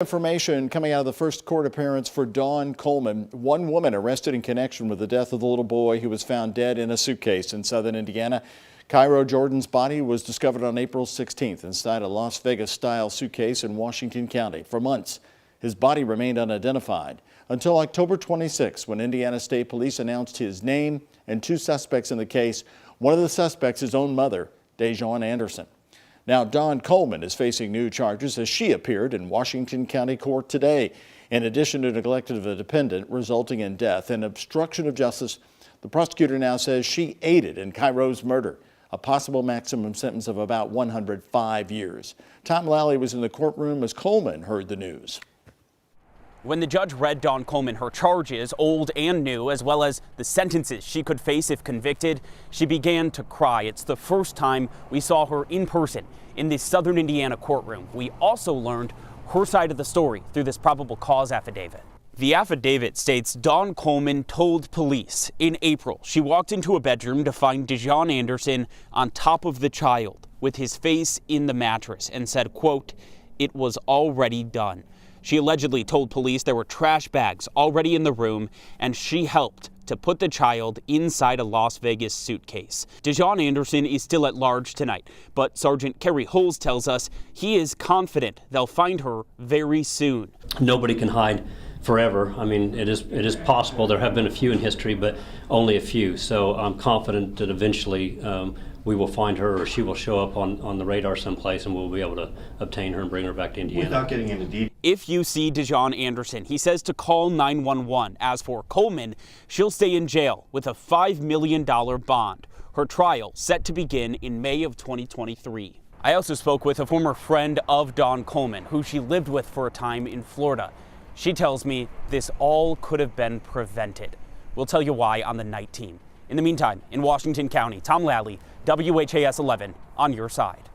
Information coming out of the first court appearance for Dawn Coleman. One woman arrested in connection with the death of the little boy who was found dead in a suitcase in southern Indiana. Cairo Jordan's body was discovered on April 16th inside a Las Vegas-style suitcase in Washington County. For months, his body remained unidentified until October 26, when Indiana State Police announced his name and two suspects in the case. One of the suspects, his own mother, Dejon Anderson. Now, Dawn Coleman is facing new charges as she appeared in Washington County Court today. In addition to neglect of a dependent resulting in death and obstruction of justice, the prosecutor now says she aided in Cairo's murder, a possible maximum sentence of about 105 years. Tom Lally was in the courtroom as Coleman heard the news. When the judge read Dawn Coleman her charges, old and new, as well as the sentences she could face if convicted, she began to cry. It's the first time we saw her in person in the southern Indiana courtroom. We also learned her side of the story through this probable cause affidavit. The affidavit states Dawn Coleman told police in April she walked into a bedroom to find Dejon Anderson on top of the child with his face in the mattress and said, quote, "It was already done." She allegedly told police there were trash bags already in the room, and she helped to put the child inside a Las Vegas suitcase. Dejon Anderson is still at large tonight, but Sergeant Kerry Hulls tells us he is confident they'll find her very soon. Nobody can hide forever. I mean, it is possible. There have been a few in history, but only a few. So I'm confident that eventually we will find her, or she will show up on the radar someplace, and we'll be able to obtain her and bring her back to Indiana. Without getting into detail. If you see Dejon Anderson, he says to call 911. As for Coleman, she'll stay in jail with a $5 million bond. Her trial set to begin in May of 2023. I also spoke with a former friend of Dawn Coleman, who she lived with for a time in Florida. She tells me this all could have been prevented. We'll tell you why on the night team. In the meantime, in Washington County, Tom Lally, WHAS 11 on your side.